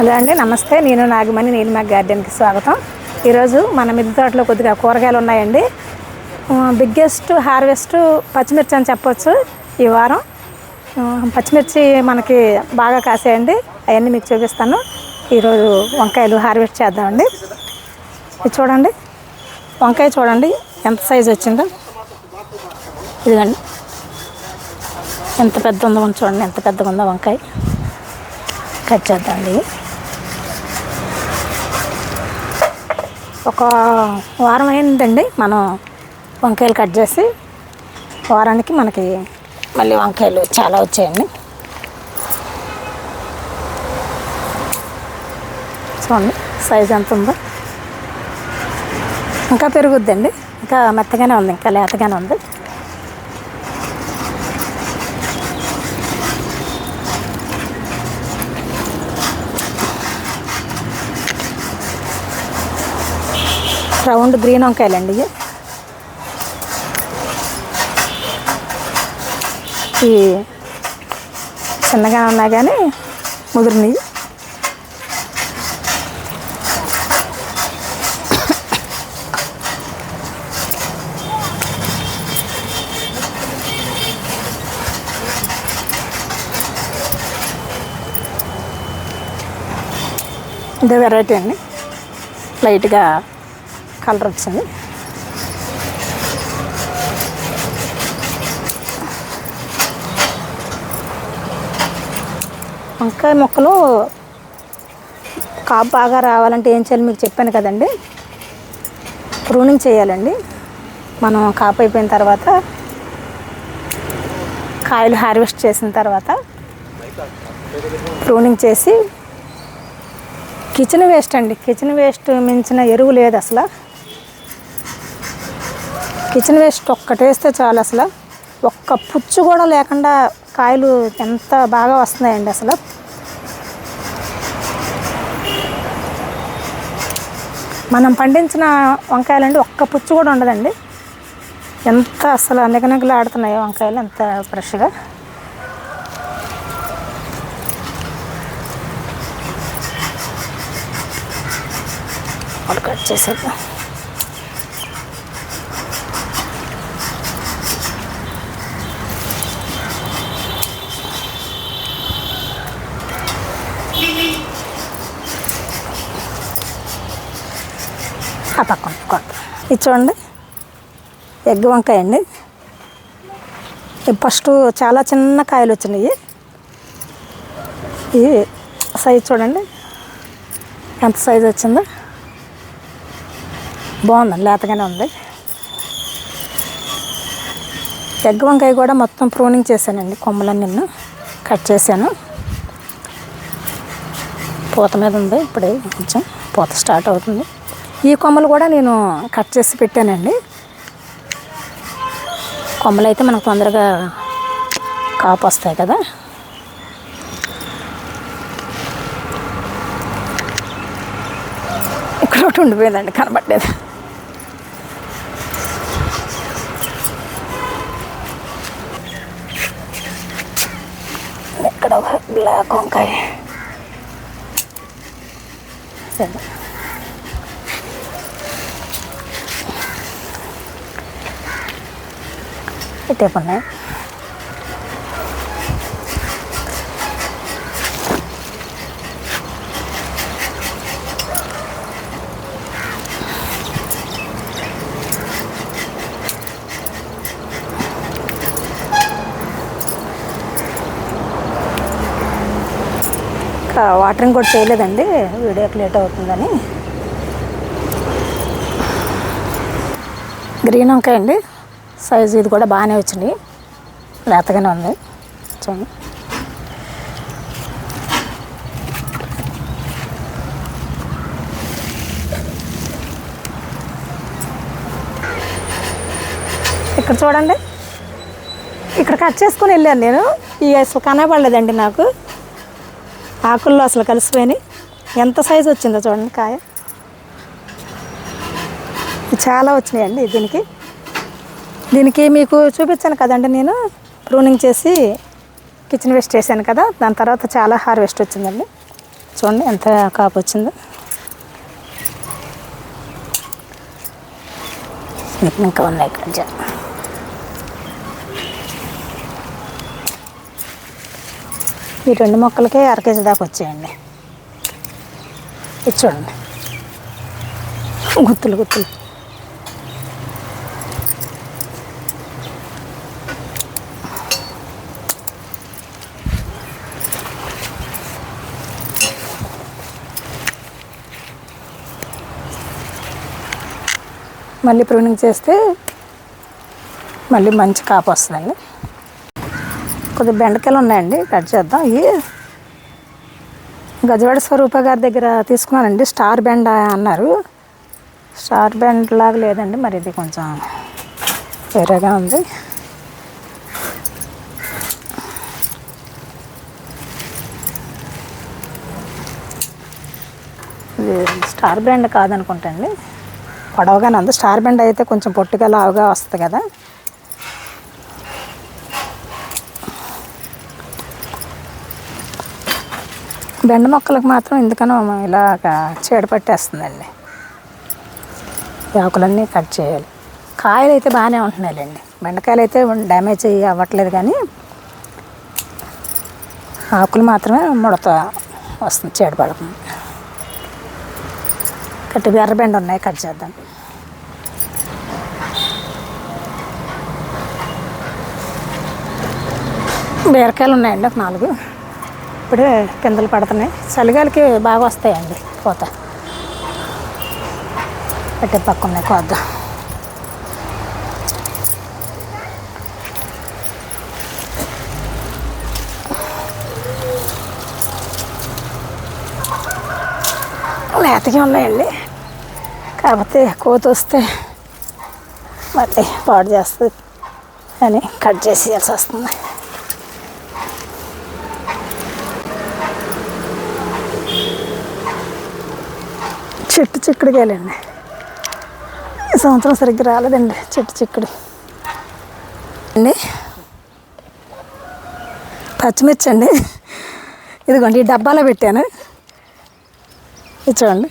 Hello అండి, నమస్తే. నేను నాగమణి, నీలిమ గార్డెన్కి స్వాగతం. ఈరోజు మన మిద్దె తోటలో కొద్దిగా కూరగాయలు ఉన్నాయండి. బిగ్గెస్ట్ హార్వెస్ట్ పచ్చిమిర్చి అని చెప్పొచ్చు. ఈ వారం పచ్చిమిర్చి మనకి బాగా కాసాయండి. అవన్నీ మీకు చూపిస్తాను. ఈరోజు వంకాయలు హార్వెస్ట్ చేద్దామండి. ఇది చూడండి, వంకాయ చూడండి ఎంత సైజు వచ్చిందో. ఇదిగండి ఎంత పెద్ద ఉందో చూడండి, ఎంత పెద్దగా ఉందో వంకాయ. కట్ చేద్దామండి. ఒక వారం అయిందండి మనం వంకాయలు కట్ చేసి. వారానికి మనకి మళ్ళీ వంకాయలు చాలా వచ్చాయండి. చూడండి సైజ్ ఎంత ఉందో. ఇంకా పెరుగుద్దండి, ఇంకా మెత్తగానే ఉంది, ఇంకా లేతగానే ఉంది. రౌండ్ గ్రీన్ వంకాయలండి ఇవి. చిన్నగా ఉన్నా కానీ ముదిరినవి. ఇదే వెరైటీ అండి, లైట్గా కలర్ వచ్చింది. వంకాయ మొక్కలు కాపు బాగా రావాలంటే ఏం చేయాలి మీకు చెప్పాను కదండి. ప్రూనింగ్ చేయాలండి. మనం కాపు అయిపోయిన తర్వాత, కాయలు హార్వెస్ట్ చేసిన తర్వాత ప్రూనింగ్ చేసి, కిచెన్ వేస్ట్ అండి, కిచెన్ వేస్ట్ మించిన ఎరువు లేదు అసలు. కిచెన్ వేస్ట్ ఒక్కటి వేస్తే చాలు. అసలు ఒక్క పుచ్చు కూడా లేకుండా కాయలు ఎంత బాగా వస్తున్నాయండి. అసలు మనం పండించిన వంకాయలండి ఒక్క పుచ్చు కూడా ఉండదండి. ఎంత అసలు నిగనిగలు ఆడుతున్నాయో వంకాయలు, ఎంత ఫ్రెష్గా. కట్ చేసేద్దాం. ఆ పక్కన ఇది చూడండి, ఎగ్ వంకాయ అండి. ఫస్ట్ చాలా చిన్న కాయలు వచ్చినాయి. ఇది సైజ్ చూడండి ఎంత సైజు వచ్చిందో. బాగుందండి, లేతగానే ఉంది. ఎగ్ వంకాయ కూడా మొత్తం ప్రూనింగ్ చేశానండి. కొమ్మలన్నీ నిన్ను కట్ చేశాను. పూత మీద ఉంది, ఇప్పుడే కొంచెం పూత స్టార్ట్ అవుతుంది. ఈ కొమ్మలు కూడా నేను కట్ చేసి పెట్టానండి. కొమ్మలు అయితే మనకు తొందరగా కాపు వస్తాయి కదా. ఇక్కడ ఒకటి ఉండిపోయిందండి, కనబడలేదు. ఇక్కడ ఒక బ్లాక్ వంకాయ. సరే, ఇటేపు ఉన్నాయి. వాటరింగ్ కూడా చేయలేదండి, వీడియోకి లేట్ అవుతుందని. గ్రీన్ వంకాయ అండి, సైజు ఇది కూడా బాగానే వచ్చింది, లేతగానే ఉంది. చూడండి ఇక్కడ చూడండి, ఇక్కడ కట్ చేసుకుని వెళ్ళాను నేను. ఈ అసలు కనబడలేదండి నాకు, ఆకుల్లో అసలు కలిసిపోయినాయి. ఎంత సైజు వచ్చిందో చూడండి కాయ. చాలా వచ్చినాయండి దీనికి మీకు చూపించాను కదండి, నేను ప్రూనింగ్ చేసి కిచెన్ వేస్ట్ చేశాను కదా, దాని తర్వాత చాలా హార్వెస్ట్ వచ్చిందండి. చూడండి ఎంత కాపు వచ్చిందో. ఇంకా ఉన్నాయి ఇక్కడ. ఈ 2 మొక్కలకే అరకేజీ దాకా వచ్చాయండి. ఇది చూడండి గుత్తులు గుత్తులు. మళ్ళీ ప్రూనింగ్ చేస్తే మళ్ళీ మంచి కాపు వస్తుందండి. కొద్దిగా బెండకాయలు ఉన్నాయండి, కట్ చేద్దాం. ఇవి గజవాడ స్వరూప గారి దగ్గర తీసుకున్నానండి. స్టార్ బెండ అన్నారు. స్టార్ బెండ్ లాగా లేదండి, మరి ఇది కొంచెం వేరేగా ఉంది. ఇది స్టార్ బెండ్ కాదనుకుంటండి, పొడవగానే ఉంది. స్టార్ బెండ్ అయితే కొంచెం పొట్టిగా లావుగా వస్తుంది కదా. బెండ మొక్కలకు మాత్రం ఎందుకనో ఇలాగ చీడ పట్టేస్తుందండి. ఆకులన్నీ కట్ చేయాలి. కాయలు అయితే బాగానే ఉంటున్నాయండి, బెండకాయలు అయితే డ్యామేజ్ అవ్వట్లేదు, కానీ ఆకులు మాత్రమే ముడత వస్తుంది, చీడ పడుతుంది. కట్టి ఎర్రబెండ ఉన్నాయి, కట్ చేద్దాం. బీరకాయలు ఉన్నాయండి ఒక 4. ఇప్పుడే పిందెలు పడుతున్నాయి. చలిగాలికి బాగా వస్తాయండి పూత. పెట్టే పక్క ఉన్నాయి, కోద్దాం. లేతగా ఉన్నాయండి, కాకపోతే కోత వస్తే మళ్ళీ పాడు చేస్తుంది అని కట్ చేసేయాల్సి వస్తుంది. చెట్టు చిక్కుడుకాయలండి, ఈ సంవత్సరం సరిగ్గా రాలేదండి చెట్టు చిక్కుడు అండి. పచ్చిమిర్చి అండి, ఇదిగోండి ఈ డబ్బాలో పెట్టాను. ఇది చూడండి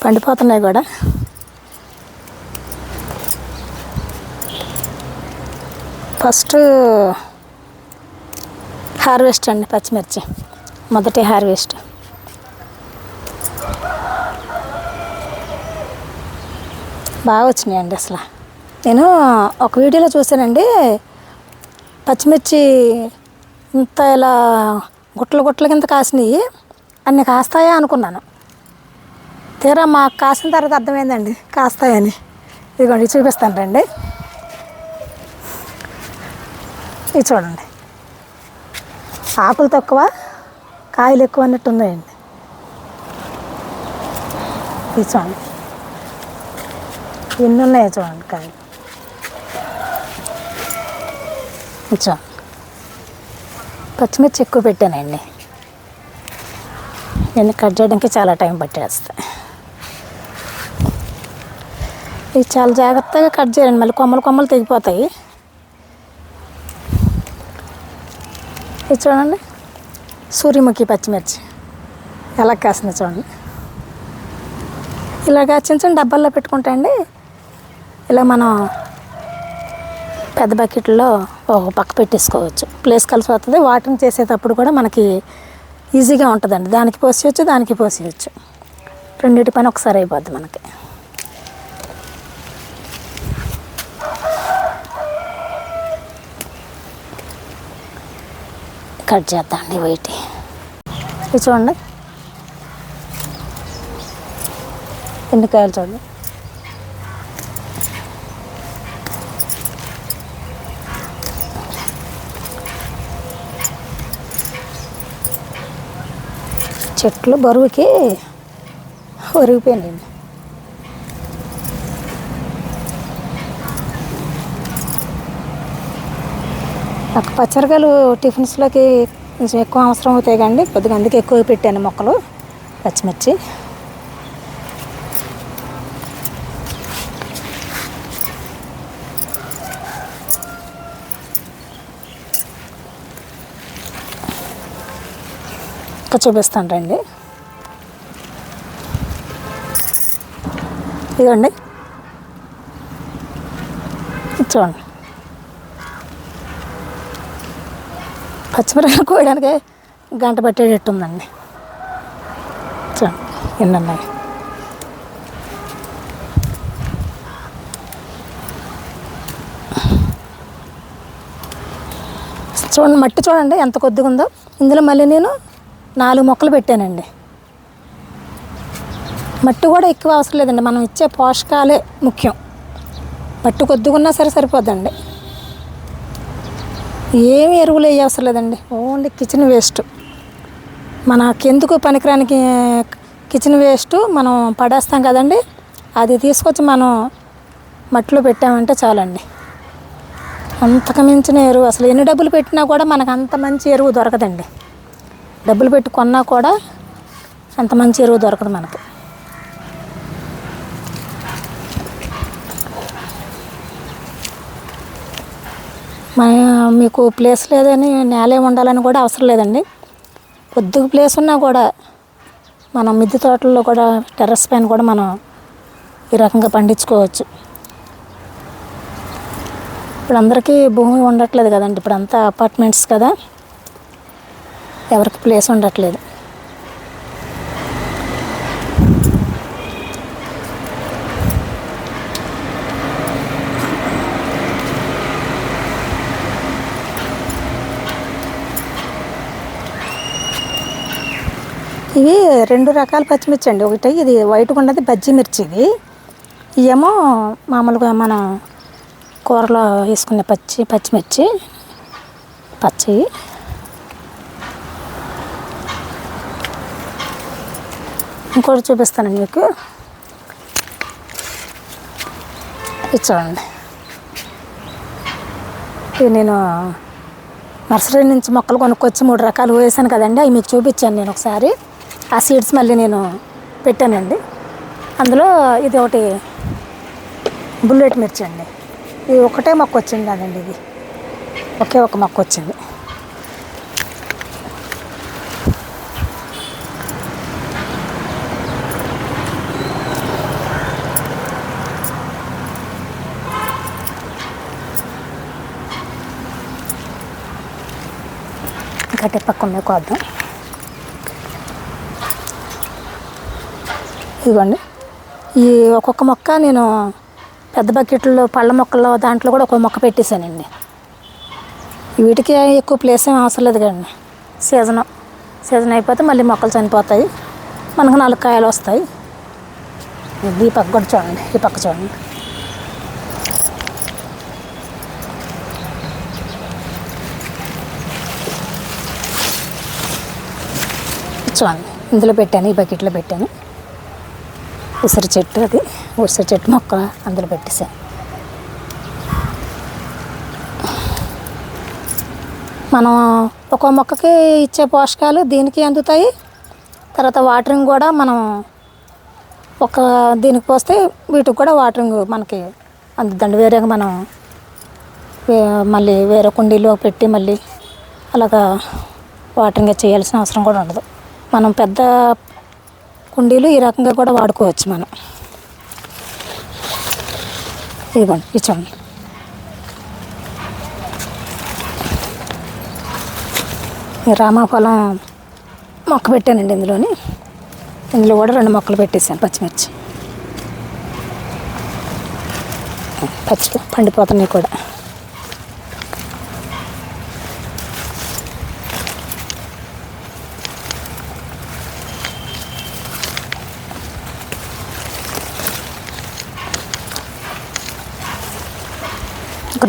పండిపోతున్నాయి కూడా. ఫస్ట్ హార్వెస్ట్ అండి పచ్చిమిర్చి, మొదటి హార్వెస్ట్. బాగా వచ్చినాయండి. అసలు నేను ఒక వీడియోలో చూశానండి, పచ్చిమిర్చి ఇంత ఇలా గుట్టలు గుట్టల కింద కాసినాయి, అన్ని కాస్తాయా అనుకున్నాను. తీరా మాకు కాసిన తర్వాత అర్థమైందండి కాస్తాయని. ఇదిగోండి చూపిస్తాను రండి. ఇది చూడండి, ఆకులు తక్కువ కాయలు ఎక్కువ అన్నట్టు ఉన్నాయండి. ఇది చూడండి ఎన్ని ఉన్నాయో చూడండి కాయలు. చూడండి పచ్చిమిర్చి ఎక్కువ పెట్టానండి, నేను కట్ చేయడానికి చాలా టైం పట్టేస్తాయి. ఇది చాలా జాగ్రత్తగా కట్ చేయండి, మళ్ళీ కొమ్మలు కొమ్మలు తెగిపోతాయి. ఇది చూడండి సూర్యముఖి పచ్చిమిర్చి ఎలా కాసింది చూడండి. ఇలాగా చిన్న చిన్న డబ్బాల్లో పెట్టుకుంటాండి. ఇలా మనం పెద్ద బకెట్లో ఒక పక్క పెట్టేసుకోవచ్చు, ప్లేస్ కలిసి వస్తుంది. వాటరింగ్ చేసేటప్పుడు కూడా మనకి ఈజీగా ఉంటుందండి. దానికి పోసేయచ్చు, దానికి పోసేయచ్చు, రెండింటి పని ఒకసారి అయిపోద్ది మనకి. కట్ చేద్దామండి వైట్. ఇది చూడండి ఎన్ని కాయలు చూడండి. చెట్లు బరువుకి ఒరిగిపోయినాయండి. నాకు పచ్చరికాయలు టిఫిన్స్లోకి కొంచెం ఎక్కువ అవసరం అవుతాయి కండి, కొద్దిగా అందుకే ఎక్కువ పెట్టాను మొక్కలు పచ్చిమిర్చి. మొక్క చూపిస్తాను రండి. ఇదండి చూడండి, పచ్చిమిరపకాయలు కోయడానికి గంట పట్టేటట్టు ఉందండి. చూడండి ఎన్ని ఉన్నాయి. చూడండి మట్టి చూడండి ఎంత కొద్దిగా ఉందో. ఇందులో మళ్ళీ నేను 4 మొక్కలు పెట్టానండి. మట్టి కూడా ఎక్కువ అవసరం లేదండి, మనం ఇచ్చే పోషకాలే ముఖ్యం. మట్టి కొద్దిగా ఉన్నా సరే సరిపోద్దండి. ఏమి ఎరువులు వేయ అవసరం లేదండి, ఓన్లీ కిచెన్ వేస్ట్. మనకెందుకు పనికిరానికి కిచెన్ వేస్ట్ మనం పడేస్తాం కదండి, అది తీసుకొచ్చి మనం మట్టిలో పెట్టామంటే చాలండి. అంతకు మించిన ఎరువు అసలు ఎన్ని డబ్బులు పెట్టినా కూడా మనకు అంత మంచి ఎరువు దొరకదండి. డబ్బులు పెట్టి కొన్నా కూడా అంత మంచి ఎరువు దొరకదు మనకు. మీకు ప్లేస్ లేదని నేల ఉండాలని కూడా అవసరం లేదండి. కొద్దిగా ప్లేస్ ఉన్నా కూడా మనం మిద్దె తోటల్లో కూడా టెర్రస్ పైన కూడా మనం ఈ రకంగా పండించుకోవచ్చు. ఇప్పుడు అందరికీ భూమి ఉండట్లేదు కదండి, ఇప్పుడు అంతా అపార్ట్మెంట్స్ కదా, ఎవరికి ప్లేస్ ఉండట్లేదు. ఇవి 2 రకాల పచ్చిమిర్చి అండి. ఒకటి ఇది వైట్గా ఉన్నది బజ్జీ మిర్చి, ఇది ఇవేమో మామూలుగా మనం కూరలో వేసుకునే పచ్చిమిర్చి పచ్చి. ఇంకోటి చూపిస్తానండి మీకు, ఇది చూడండి. ఇది నేను నర్సరీ నుంచి మొక్కలు కొనుక్కొచ్చి 3 రకాలు వేసాను కదండి, అవి మీకు చూపించాను నేను ఒకసారి. ఆ సీడ్స్ మళ్ళీ నేను పెట్టానండి. అందులో ఇది ఒకటి బుల్లెట్ మిర్చి అండి. ఇది ఒకటే మొక్క వచ్చింది కదండి, ఇది ఒకే ఒక మొక్క వచ్చింది. కట్టే పక్క ఉన్నాయి కోద్దాం. ఇదిగోండి, ఈ ఒక్కొక్క మొక్క నేను పెద్ద బకెట్లో పళ్ళ మొక్కల్లో దాంట్లో కూడా ఒక మొక్క పెట్టేశానండి. వీటికి ఎక్కువ ప్లేస్ ఏం అవసరం లేదు కదండి. సీజన్ అయిపోతే మళ్ళీ మొక్కలు చనిపోతాయి, మనకు 4 కాయలు వస్తాయి. ఈ పక్క కూడా చూడండి, ఈ పక్క చూడండి. చూడండి ఇందులో పెట్టాను, ఈ బకెట్లో పెట్టాను. ఉసిరి చెట్టు, అది ఉసిరి చెట్టు మొక్క అందులో పెట్టేసాను. మనం ఒక మొక్కకి ఇచ్చే పోషకాలు దీనికి అందుతాయి. తర్వాత వాటరింగ్ కూడా మనం ఒక దీనికి పోస్తే వీటికి కూడా వాటరింగ్ మనకి అందుతండి. వేరేగా మనం మళ్ళీ వేరే కుండీలో పెట్టి మళ్ళీ అలాగా వాటరింగ్ చేయాల్సిన అవసరం కూడా ఉండదు. మనం పెద్ద కుండీలు ఈ రకంగా కూడా వాడుకోవచ్చు మనం. ఇదిగోండి ఇచ్చండి. రామాఫలం మొక్క పెట్టానండి ఇందులో కూడా 2 మొక్కలు పెట్టేసాను పచ్చిమిర్చి. పండిపోతున్నాయి కూడా.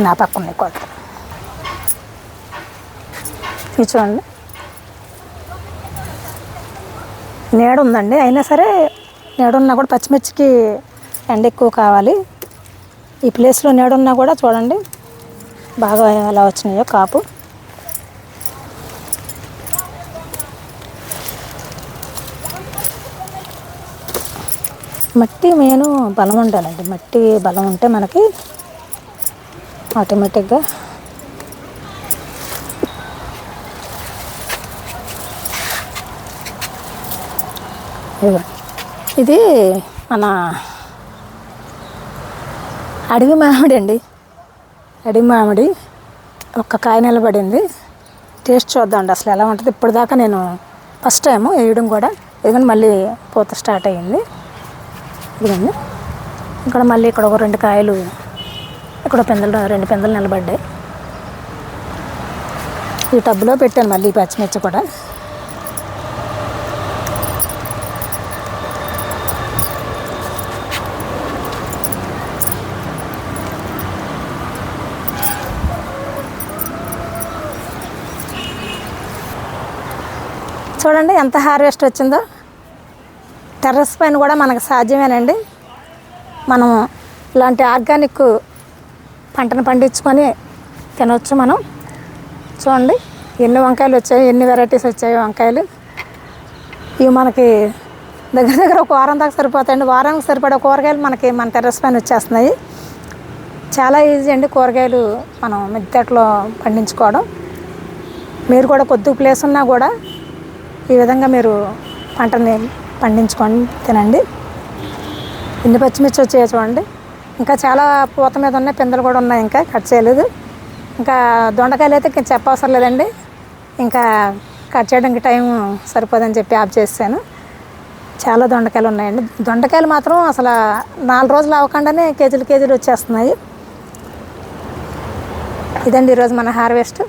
నా పక్క ఉన్నాయి కూడా. ఇది చూడండి, నీడ ఉందండి, అయినా సరే నీడ ఉన్నా కూడా పచ్చిమిర్చికి ఎండ ఎక్కువ కావాలి. ఈ ప్లేస్లో నీడ ఉన్నా కూడా చూడండి బాగా ఎలా వచ్చినాయో కాపు. మట్టి మెయిన్ బలం ఉండాలండి. మట్టి బలం ఉంటే మనకి ఆటోమేటిక్గా ఇది మన అడవి మామిడి అండి. అడవి మామిడి ఒక్క కాయ నిలబడింది. టేస్ట్ చూద్దామండి అసలు ఎలా ఉంటుంది. ఇప్పటిదాకా నేను ఫస్ట్ టైము వేయడం కూడా. ఎందుకంటే మళ్ళీ పూత స్టార్ట్ అయ్యింది. ఇదిగండి ఇక్కడ మళ్ళీ ఇక్కడ ఒక 2 కాయలు, ఇక్కడ 2 పిందెలు నిలబడ్డాయి. ఈ టబ్బులో పెట్టాను మళ్ళీ ఈ పచ్చిమిర్చి కూడా. చూడండి ఎంత హార్వెస్ట్ వచ్చిందో. టెర్రస్ పైన కూడా మనకు సాధ్యమేనండి. మనం ఇలాంటి ఆర్గానిక్ పంటను పండించుకొని తినవచ్చు మనం. చూడండి ఎన్ని వంకాయలు వచ్చాయి, ఎన్ని వెరైటీస్ వచ్చాయి వంకాయలు. ఇవి మనకి దగ్గర ఒక వారం దాకా సరిపోతాయండి. వారానికి సరిపడే కూరగాయలు మనకి మన టెర్రస్ పైన వచ్చేస్తున్నాయి. చాలా ఈజీ అండి కూరగాయలు మనం మిద్దెలో పండించుకోవడం. మీరు కూడా కొద్ది ప్లేస్ ఉన్నా కూడా ఈ విధంగా మీరు పంటని పండించుకొని తినండి. ఎన్ని పచ్చిమిర్చి వచ్చాయో చూడండి. ఇంకా చాలా పూత మీద ఉన్నాయి, పిందెలు కూడా ఉన్నాయి, ఇంకా కట్ చేయలేదు. ఇంకా దొండకాయలు అయితే చెప్పవసరం లేదండి. ఇంకా కట్ చేయడానికి టైం సరిపోదని చెప్పి ఆఫ్ చేసాను. చాలా దొండకాయలు ఉన్నాయండి. దొండకాయలు మాత్రం అసలు 4 రోజులు అవ్వకుండానే కేజీలు వచ్చేస్తున్నాయి. ఇదండి ఈరోజు మన హార్వెస్ట్.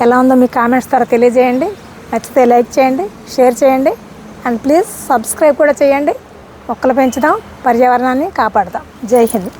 ఎలా ఉందో మీ కామెంట్స్ ద్వారా తెలియజేయండి. నచ్చితే లైక్ చేయండి, షేర్ చేయండి, అండ్ ప్లీజ్ సబ్స్క్రైబ్ కూడా చేయండి. మొక్కలు పెంచుదాం, పర్యావరణాన్ని కాపాడుదాం. జై హింద్.